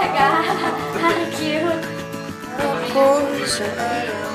Talaga? Cute. Ako sa araw.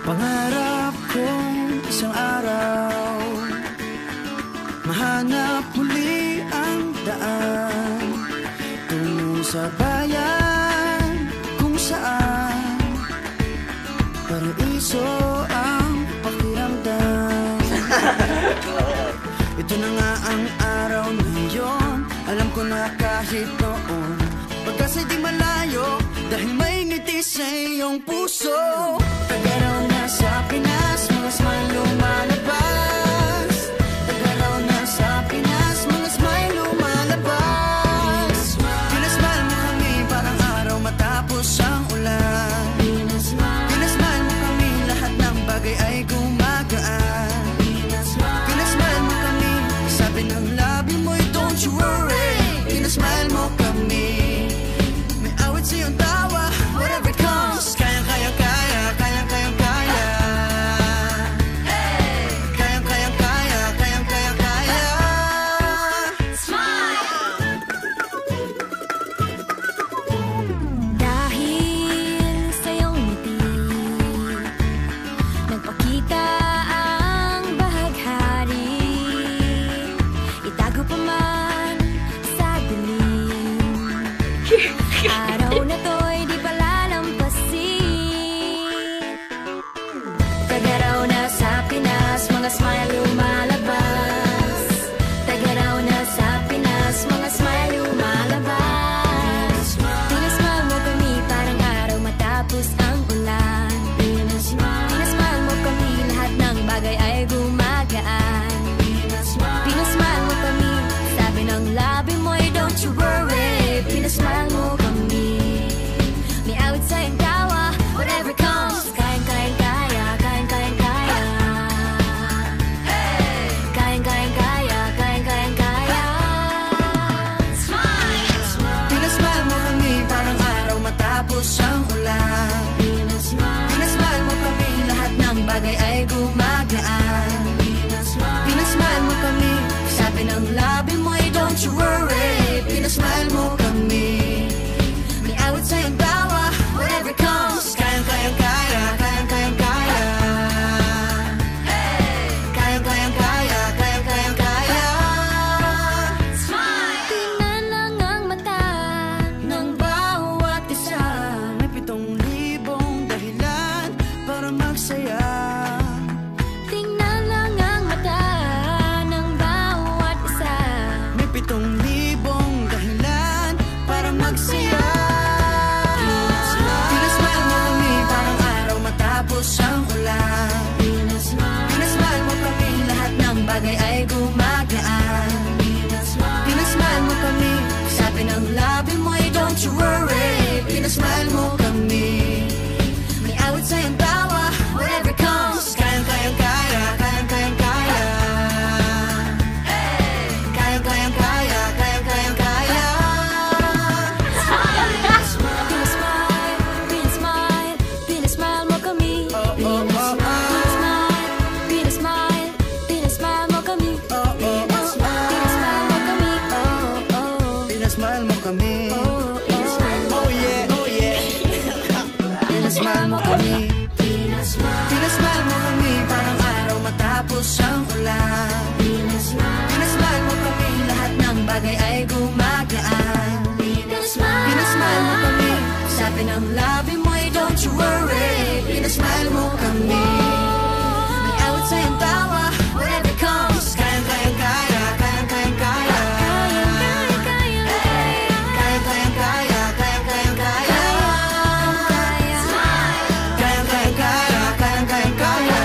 Pangarap kong isang araw mahanap muli ang daan tungo sa bayan kung saan paraiso ang pakiramdam. Ito na nga ang araw na yun. Alam ko na kahit noon pagkasa'y di malayo dahil may ngiti sa iyong puso. Taga raw na sa Pinas, mga smile lumalabas. Taga raw na sa Pinas, mga smile lumalabas. Pinasmile mo kami parang araw matapos ang ulan. Pinasmile mo kami, lahat ng bagay ay gumagaan. Pinasmile mo kami, sabi ng labi mo'y don't you worry. Pinasmile mo kami, may awit sa iyong tawa, whatever comes. Kayang-kayang kaya, kayang-kayang kaya. Kayang-kayang kaya, kayang-kayang kaya. Smile! Dahil sa iyong ngiti nagpakita ang bahaghari. Itago pa man sa dilim, araw na to'y di palalampasin. Taga raw na sa Pinas, mga smile lumalabas. Taga raw na sa Pinas, mga smile lumalabas. Pinasmile mo kami parang araw matapos ang ulan. Pinasmile mo kami, lahat ng bagay ay gumagaan. Pinasmile mo kami, sabi ng labi mo'y don't you worry. Pinasmile mo kami, may awit sa iyong tawa, whatever comes. Kayang-kayang kaya, kayang-kayang kaya. Kayang-kayang kaya, kayang-kayang kaya. Smile! Pinasmile mo kami parang araw matapos ang ulan. Pinasmile mo kami, lahat ng bagay ay gumagaan. Pinasmile mo kami, sabi ng labi mo'y don't you worry. Pinasmile mo kami, may awit sa iyong tawa, whatever comes. Kayang-kayang kaya, kayang-kayang kaya. Kayang-kayang kaya, kayang-kayang kaya. Tingnan lang ang mata ng Bawat isa may 7,000 dahilan para magsaya. Tingnan lang ang mata ng bawat isa. May 7,000 dahilan para magsaya. Pinasmile mo kami parang araw matapos ang ulan. Pinasmile mo kami, lahat ng bagay ay gumagaan. Pinasmile mo kami, sabi ng labi mo'y don't you worry. Pinasmile mo kami, may awit sa iyong tawa, whatever comes. Kayang-kayang kaya, kayang-kayang kaya. Kayang-kayang kaya, kayang-kayang kaya. Pinasmile, pinasmile, pinasmile mo kami. Pinasmile, pinasmile, pinasmile mo kami. Pinasmile mo kami. Pinasmile mo kami. Oh yeah, oh yeah. Pinasmile mo kami. Pinasmile mo kami parang araw matapos ang ulan. Pinasmile mo kami, lahat ng bagay ay gumagaan. Pinasmile mo kami, sabi ng labi mo'y don't you worry. Pinasmile mo kami, may awit sa iyong tawa, whatever comes. Kayang-kayang kaya, kayang-kayang kaya. Kayang-kayang kaya, kayang-kayang kaya. Kayang-kayang kaya, kayang-kayang kaya.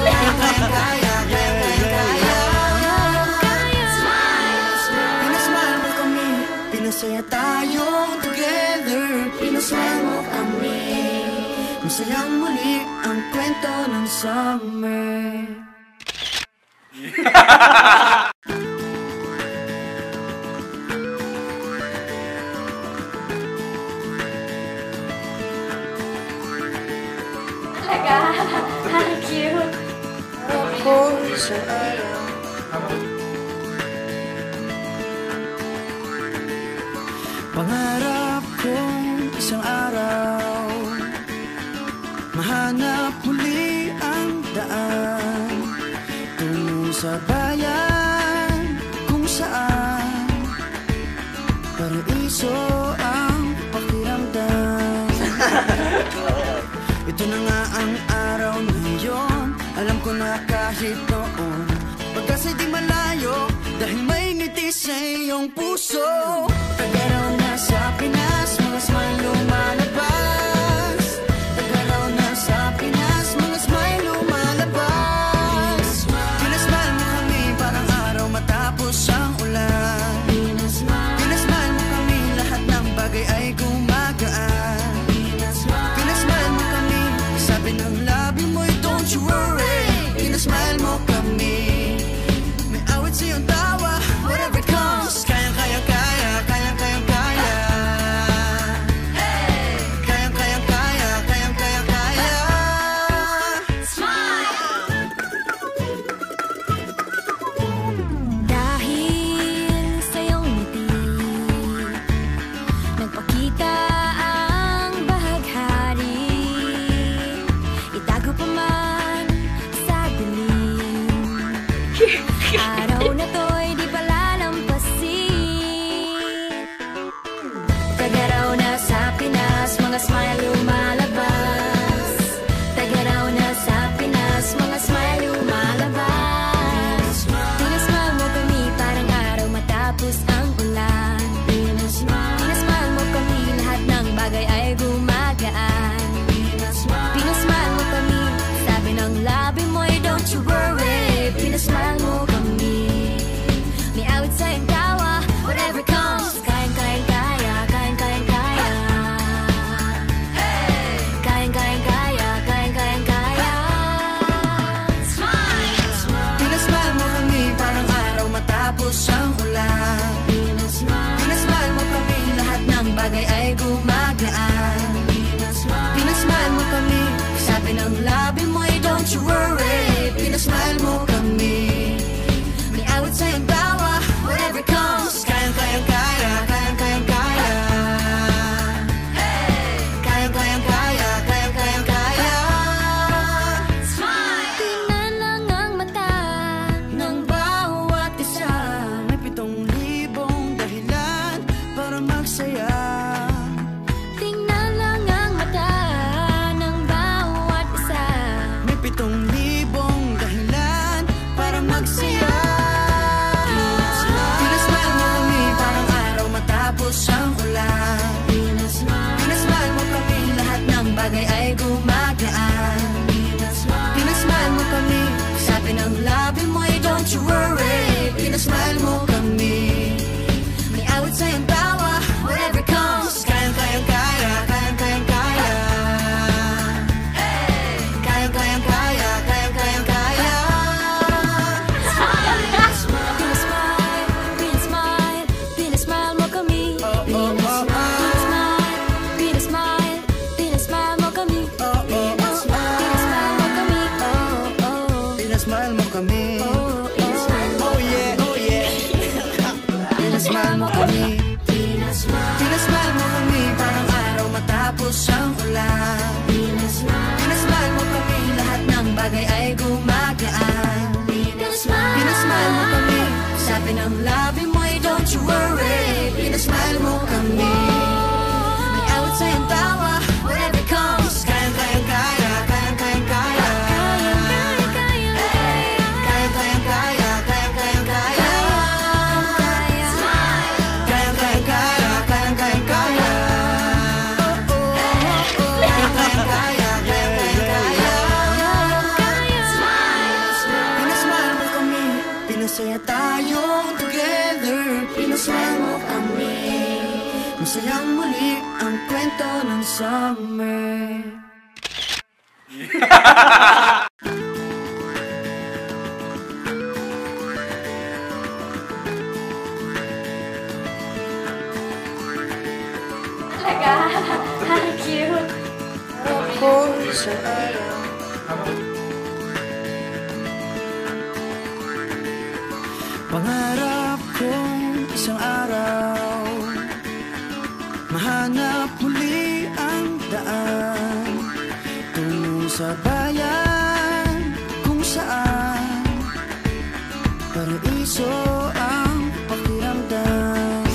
Kayang-kayang kaya, kayang-kayang kaya. Pinasmile mo kami, pinasaya tayong together. Pinasmile mo kami, masayang muli ang kwento ng summer. Talaga? Cute. Ako sa araw. Pangarap kong isang araw mahanap muli ang daan tungo sa bayan kung saan paraiso ang pakiramdam. Ito na nga ang araw na yun. Alam ko na kahit noon pagkasa'y di malayo, dahil may ngiti sa iyong puso. Tagaraw na sa Pinas, mga smile lumalabas. Tagaraw na sa Pinas, mga smile lumalabas. Pinasmile mo kami parang araw matapos ang ulan. Pinasmile mo kami, lahat ng bagay ay gumagaan. Pinasmile mo kami, sabi ng labi mo'y don't you worry. Pinasmile mo kami, may awit sa iyong tawa, whatever comes. Kayang-kaya, kayang-kaya, kaya. Kayang-kaya, kayang-kaya, kaya. Smile! Dahil sa iyong ngiti, nagpakita ang bahaghari. Itago pa man sa dilim, araw na to'y di palalampasin. Tagaraw na sa Pinas, mga smile lumalabas. Tagaraw na sa Pinas, mga smile lumalabas. Pinasmile mo kami parang araw matapos ang ulan. Pinasmile mo kami, lahat ng bagay ay gumagaan. Pinasmile mo kami, sabi ng labi mo'y don't you worry. Pinasmile mo kami, may awit sa iyong tawa, whatever comes. Kayang-kayang kaya, kayang-kayang kaya. Kayang-kayang kaya, kayang-kayang kaya. Smile! Pinasmile mo kami parang araw matapos ang ulan. Pinasmile mo kami, lahat ng bagay ay gumagaan. Pinasmile mo kami, sabi ng labi mo'y don't you worry. Pinasmile mo kami, may awit sa iyong tawa, whatever comes. Kayang-kayang kaya, kayang-kayang kaya. Kayang-kayang kaya, kayang-kayang kaya. Smile! Tingnan lang ang mata Ng bawat isa, may 7,000 dahilan para magsaya. Tingnan lang ang mata ng bawat isa. May 7,000 dahilan para magsaya. Pinasmile mo kami parang araw matapos ang ulan. Pinasmile mo kami, lahat ng bagay ay gumagaan. Pinasmile mo kami, sabi ng labi mo'y don't you worry. Pinasmile mo kami, may awit sa iyong tawa, whatever comes. Kayang-kayang kaya, kayang-kayang kaya. Kayang-kayang kaya, kayang-kayang kaya. Pinasmile, pinasmile, pinasmile mo kami. Pinasmile, pinasmile mo kami. Pinasmile mo kami. Pinasmile mo kami. Oh yeah, oh yeah. Pinasmile mo kami. Pinasmile mo kami parang araw matapos ang ulan. Pinasmile mo kami, lahat ng bagay ay gumagaan. Pinasmile mo kami, sabi ng labi mo'y don't you worry. Pinasmile mo kami, may awit sa iyong tawa, whatever comes. Kayang-kayang kaya, kayang-kayang kaya. Kayang-kayang kaya, kayang-kayang kaya. Kayang-kayang kaya, kayang-kayang kaya. Kayang-kayang kaya, kayang-kayang kaya. Pinasmile mo kami, pinasaya tayong together. Pinasmile mo kami, masayang muli ang kwento ng summer. Talaga? Cute. Ako sa araw Pangarap kong isang araw mahanap muli ang daan tungo sa bayan kung saan paraiso ang pakiramdam.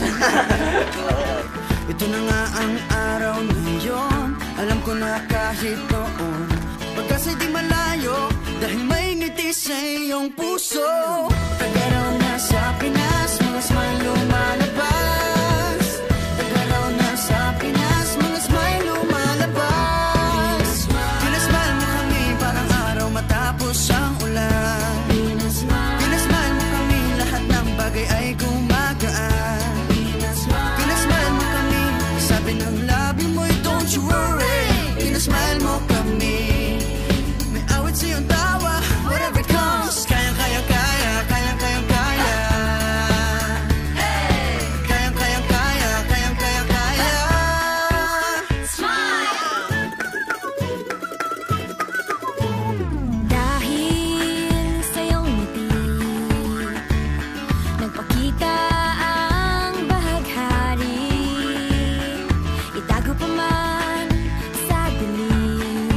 Ito na nga ang araw na yun. Alam ko na kahit noon pagkasa'y di malayo, dahil may ngiti sa iyong puso. Tagaraw na sa Pinas, mga smile lumalabas. Tagaraw na sa Pinas, mga smile lumalabas. Pinasmile mo kami parang araw matapos ang ulan. Pinasmile mo kami, lahat ng bagay ay gumagaan. Pinasmile mo kami, sabi ng labi mo'y don't you worry. Pinasmile mo kami, may awit sa iyong tawa. Whatever comes, kayang kaya. Smile! Dahil sa iyong ngiti, nagpakita ang bahaghari. Itago pa man sa dilim.